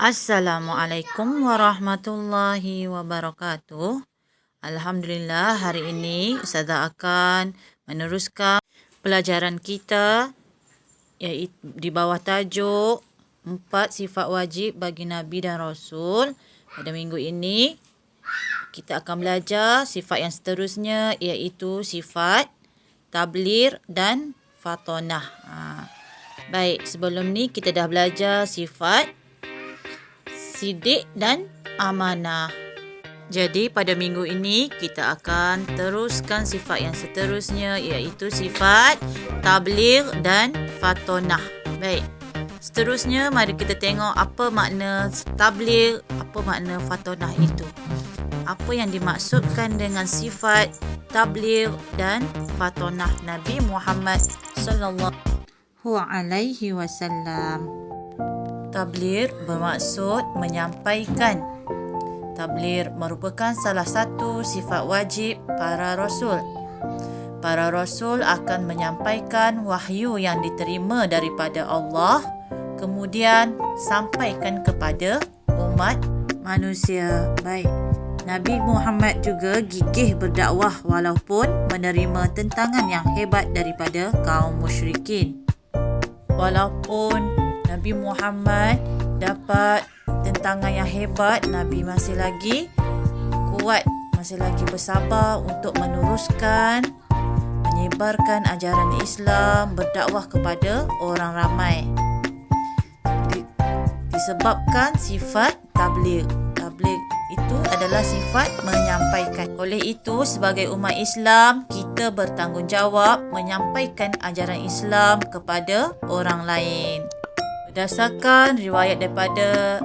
Assalamualaikum warahmatullahi wabarakatuh. Alhamdulillah, hari ini Ustazah akan meneruskan pelajaran kita iaitu di bawah tajuk 4 sifat wajib bagi Nabi dan Rasul. Pada minggu ini kita akan belajar sifat yang seterusnya iaitu sifat tabligh dan fatonah. Baik, sebelum ni kita dah belajar sifat sidik dan amanah. Jadi pada minggu ini kita akan teruskan sifat yang seterusnya iaitu sifat tabligh dan fatonah. Baik. Seterusnya mari kita tengok apa makna tabligh, apa makna fatonah itu. Apa yang dimaksudkan dengan sifat tabligh dan fatonah Nabi Muhammad sallallahu alaihi wasallam. Tabligh bermaksud menyampaikan. Tabligh merupakan salah satu sifat wajib para rasul. Para rasul akan menyampaikan wahyu yang diterima daripada Allah, kemudian sampaikan kepada umat manusia. Baik. Nabi Muhammad juga gigih berdakwah walaupun menerima tentangan yang hebat daripada kaum musyrikin. Walaupun Nabi Muhammad dapat tentangan yang hebat, Nabi masih lagi kuat, masih lagi bersabar untuk meneruskan, menyebarkan ajaran Islam, berdakwah kepada orang ramai. Disebabkan sifat tabligh. Tabligh itu adalah sifat menyampaikan. Oleh itu, sebagai umat Islam, kita bertanggungjawab menyampaikan ajaran Islam kepada orang lain. Berdasarkan riwayat daripada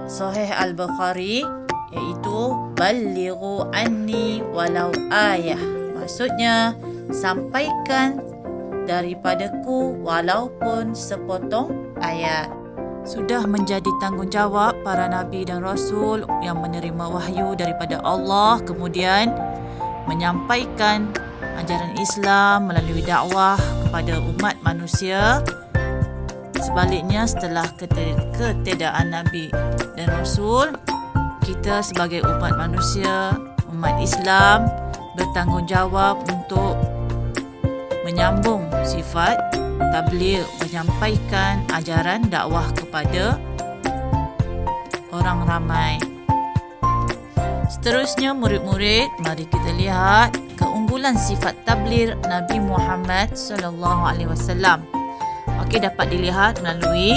Sahih Al-Bukhari iaitu balighu anni walau ayah. Maksudnya sampaikan daripadaku walaupun sepotong ayat. Sudah menjadi tanggungjawab para nabi dan rasul yang menerima wahyu daripada Allah kemudian menyampaikan ajaran Islam melalui dakwah kepada umat manusia. Sebaliknya, setelah ketiadaan Nabi dan Rasul, kita sebagai umat manusia, umat Islam bertanggungjawab untuk menyambung sifat tabligh, menyampaikan ajaran dakwah kepada orang ramai. Seterusnya, murid-murid, mari kita lihat keunggulan sifat tabligh Nabi Muhammad SAW. Okey, dapat dilihat melalui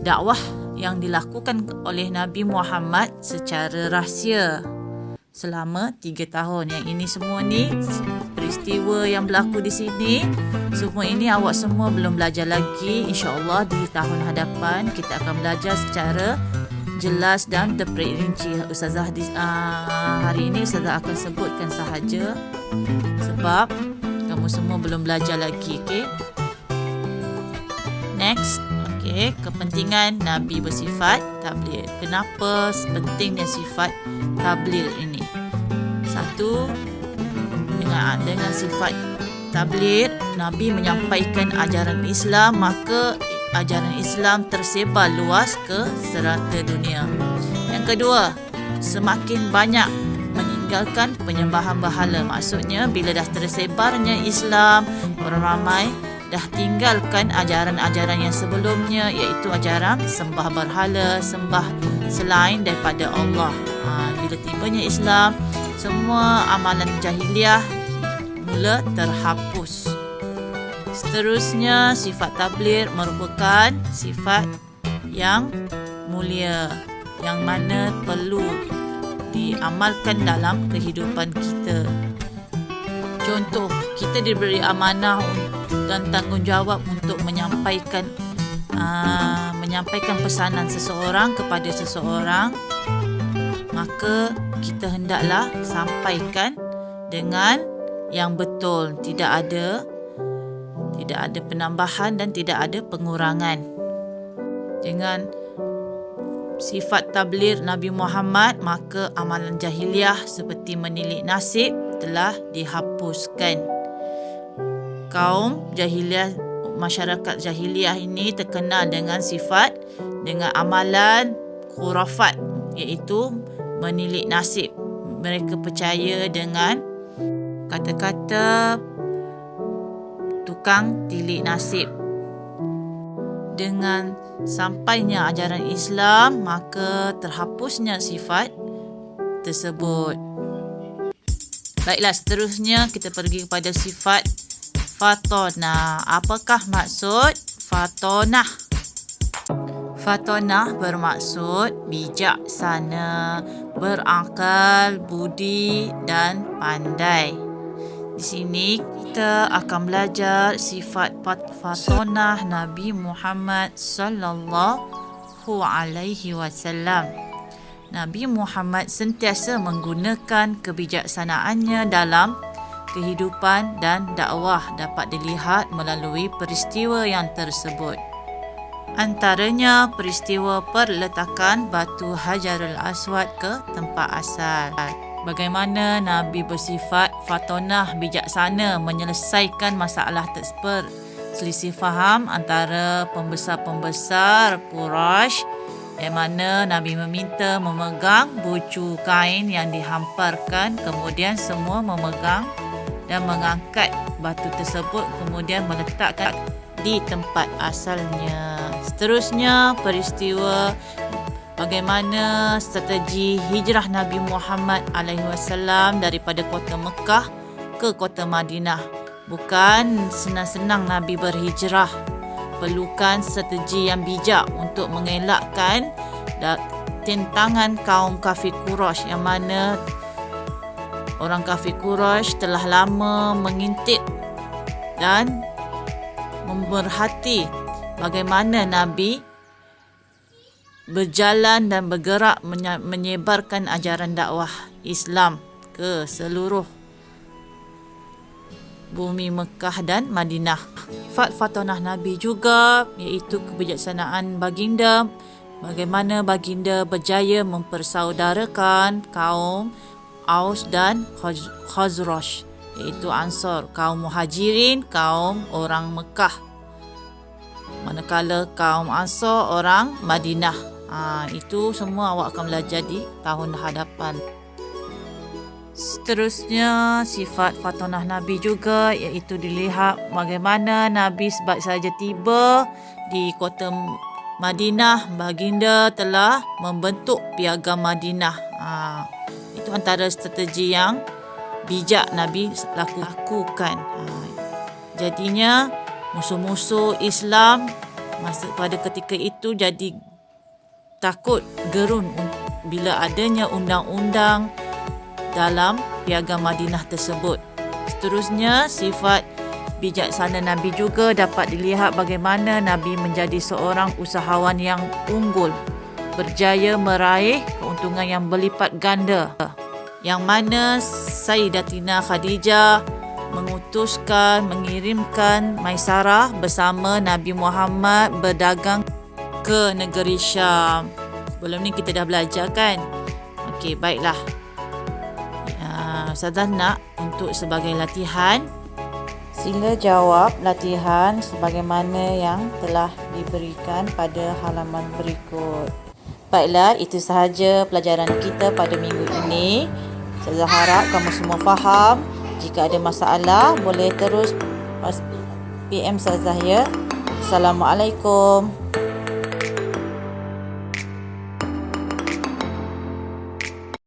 dakwah yang dilakukan oleh Nabi Muhammad secara rahsia selama 3 tahun. Yang ini semua ni peristiwa yang berlaku di sini. Semua ini awak semua belum belajar lagi. InsyaAllah di tahun hadapan kita akan belajar secara jelas dan terperinci. Ustazah hari ini Ustazah akan sebutkan sahaja sebab kamu semua belum belajar lagi. Okey. Next, kepentingan Nabi bersifat tabligh. Kenapa pentingnya sifat tabligh ini? Satu, dengan sifat tabligh, Nabi menyampaikan ajaran Islam, maka ajaran Islam tersebar luas ke serata dunia. Yang kedua, semakin banyak meninggalkan penyembahan berhala. Maksudnya, bila dah tersebarnya Islam, orang ramai dah tinggalkan ajaran-ajaran yang sebelumnya iaitu ajaran sembah berhala, sembah selain daripada Allah. Bila tibanya Islam, semua amalan jahiliah mula terhapus. Seterusnya, sifat tabligh merupakan sifat yang mulia yang mana perlu diamalkan dalam kehidupan kita. Contoh, kita diberi amanah dan tanggungjawab untuk menyampaikan pesanan seseorang kepada seseorang, maka kita hendaklah sampaikan dengan yang betul, tidak ada penambahan dan tidak ada pengurangan. Dengan sifat tabligh Nabi Muhammad, maka amalan jahiliah seperti menilik nasib telah dihapuskan. Kaum jahiliah masyarakat jahiliah ini terkenal dengan sifat, dengan amalan khurafat, iaitu menilik nasib. Mereka percaya dengan kata-kata tukang tilik nasib. Dengan sampainya ajaran Islam, maka terhapusnya sifat tersebut. Baiklah, seterusnya kita pergi kepada sifat fatonah. Apakah maksud fatonah? Fatonah bermaksud bijaksana, berakal, budi dan pandai. Di sini kita akan belajar sifat fatonah Nabi Muhammad sallallahu alaihi wasallam. Nabi Muhammad sentiasa menggunakan kebijaksanaannya dalam kehidupan dan dakwah, dapat dilihat melalui peristiwa yang tersebut. Antaranya peristiwa perletakan batu Hajarul Aswad ke tempat asal. Bagaimana Nabi bersifat fatonah, bijaksana menyelesaikan masalah tersebut. Selisih faham antara pembesar-pembesar Quraisy, yang mana Nabi meminta memegang bucu kain yang dihamparkan, kemudian semua memegang dan mengangkat batu tersebut, kemudian meletakkan di tempat asalnya. Seterusnya, peristiwa bagaimana strategi hijrah Nabi Muhammad SAW daripada kota Mekah ke kota Madinah. Bukan senang-senang Nabi berhijrah. Perlukan strategi yang bijak untuk mengelakkan tentangan kaum kafir Quraisy, yang mana orang kafir Quraisy telah lama mengintip dan memerhati bagaimana Nabi berjalan dan bergerak menyebarkan ajaran dakwah Islam ke seluruh bumi Mekah dan Madinah. Sifat fatonah Nabi juga iaitu kebijaksanaan baginda. Bagaimana baginda berjaya mempersaudarakan kaum Aus dan Khazraj, iaitu Ansar, kaum Muhajirin, kaum orang Mekah. Manakala kaum Ansar orang Madinah. Itu semua awak akan belajar di tahun hadapan. Seterusnya, sifat fatonah Nabi juga iaitu dilihat bagaimana Nabi sebab saja tiba di kota Madinah, baginda telah membentuk piagam Madinah. Itu antara strategi yang bijak Nabi lakukan. Jadinya musuh-musuh Islam pada ketika itu jadi takut gerun bila adanya undang-undang dalam piagam Madinah tersebut. Seterusnya, sifat bijaksana Nabi juga dapat dilihat bagaimana Nabi menjadi seorang usahawan yang unggul, berjaya meraih keuntungan yang berlipat ganda, yang mana Sayyidatina Khadijah mengirimkan Maisarah bersama Nabi Muhammad berdagang ke negeri Syam. Sebelum ni kita dah belajar kan? Okey, baiklah. Ustazah nak untuk sebagai latihan, sila jawab latihan sebagaimana yang telah diberikan pada halaman berikut. Baiklah, itu sahaja pelajaran kita pada minggu ini. Saya harap kamu semua faham. Jika ada masalah, boleh terus PM Ustazah ya. Assalamualaikum.